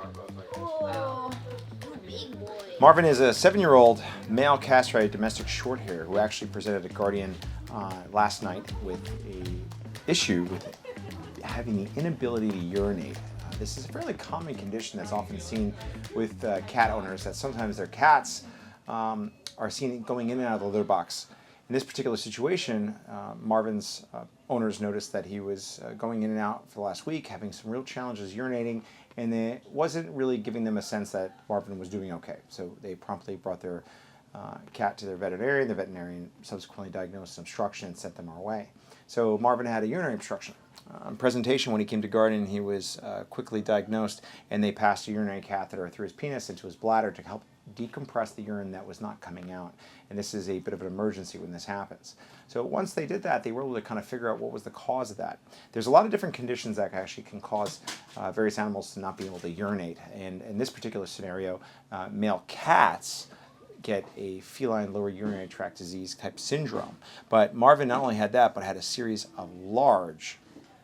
Oh, big boy. Marvin is a 7-year-old male castrated domestic short hair who actually presented a guardian last night with an issue with having the inability to urinate. This is a fairly common condition that's often seen with cat owners, that sometimes their cats are seen going in and out of the litter box. In this particular situation, Marvin's owners noticed that he was going in and out for the last week, having some real challenges urinating, and it wasn't really giving them a sense that Marvin was doing okay. So they promptly brought their cat to their veterinarian. The veterinarian subsequently diagnosed an obstruction and sent them our way. So Marvin had a urinary obstruction. On presentation, when he came to Guardian, he was quickly diagnosed, and they passed a urinary catheter through his penis into his bladder to help decompress the urine that was not coming out. And this is a bit of an emergency when this happens. So once they did that, they were able to kind of figure out what was the cause of that. There's a lot of different conditions that actually can cause various animals to not be able to urinate. And in this particular scenario, male cats get a feline lower urinary tract disease type syndrome. But Marvin not only had that, but had a series of large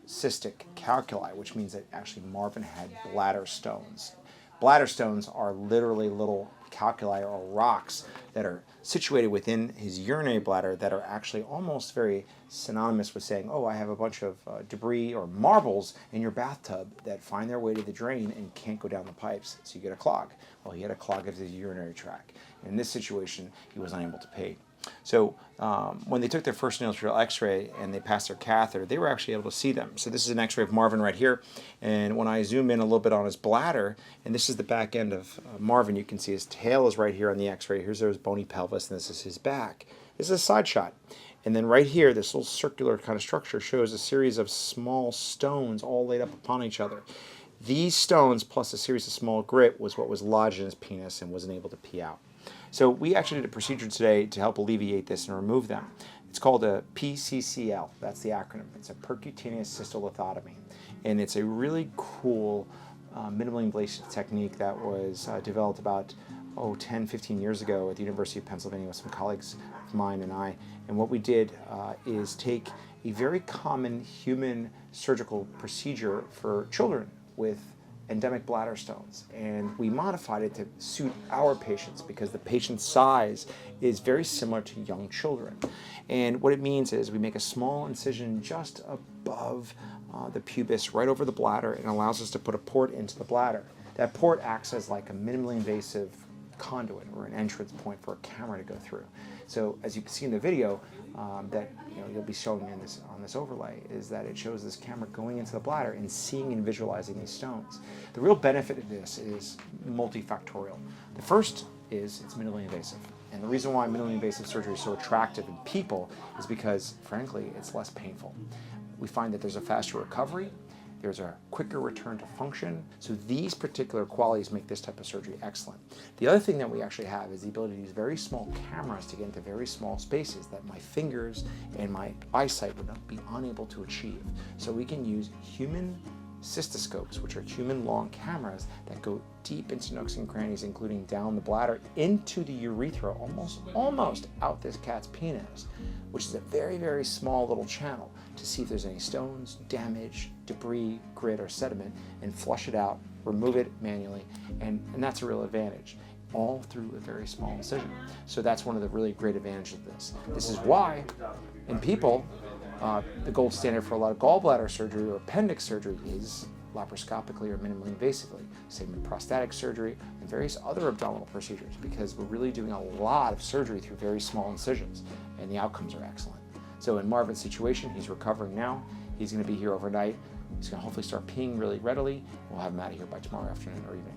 cystic calculi, which means that actually Marvin had bladder stones. Bladder stones are literally little calculi or rocks that are situated within his urinary bladder that are actually almost very synonymous with saying, oh, I have a bunch of debris or marbles in your bathtub that find their way to the drain and can't go down the pipes, so you get a clog. Well, he had a clog of his urinary tract. In this situation, he was unable to pee. So when they took their first nostril x-ray and they passed their catheter, they were actually able to see them. So this is an x-ray of Marvin right here, and when I zoom in a little bit on his bladder, and this is the back end of Marvin, you can see his tail is right here on the x-ray. Here's his bony pelvis, and this is his back. This is a side shot. And then right here, this little circular kind of structure shows a series of small stones all laid up upon each other. These stones, plus a series of small grit, was what was lodged in his penis and wasn't able to pee out. So we actually did a procedure today to help alleviate this and remove them. It's called a PCCL. That's the acronym. It's a percutaneous cystolithotomy. And it's a really cool minimally invasive technique that was developed about 10, 15 years ago at the University of Pennsylvania with some colleagues of mine and I. And what we did is take a very common human surgical procedure for children with endemic bladder stones, and we modified it to suit our patients because the patient's size is very similar to young children. And what it means is we make a small incision just above the pubis, right over the bladder, and allows us to put a port into the bladder. That port acts as like a minimally invasive conduit or an entrance point for a camera to go through. So as you can see in the video that you'll be showing in on this overlay, is that it shows this camera going into the bladder and seeing and visualizing these stones. The real benefit of this is multifactorial. The first is it's minimally invasive. And the reason why minimally invasive surgery is so attractive in people is because, frankly, it's less painful. We find that there's a faster recovery, there's a quicker return to function. So these particular qualities make this type of surgery excellent. The other thing that we actually have is the ability to use very small cameras to get into very small spaces that my fingers and my eyesight would not be unable to achieve. So we can use human cystoscopes, which are human long cameras that go deep into nooks and crannies, including down the bladder into the urethra, almost out this cat's penis, which is a very, very small little channel, to see if there's any stones, damage, debris, grit, or sediment, and flush it out, remove it manually, and that's a real advantage, all through a very small incision. So that's one of the really great advantages of this. This is why, in people, the gold standard for a lot of gallbladder surgery or appendix surgery is laparoscopically or minimally invasively. Same in prostatic surgery and various other abdominal procedures, because we're really doing a lot of surgery through very small incisions, and the outcomes are excellent. So in Marvin's situation, he's recovering now. He's going to be here overnight. He's going to hopefully start peeing really readily. We'll have him out of here by tomorrow afternoon or evening.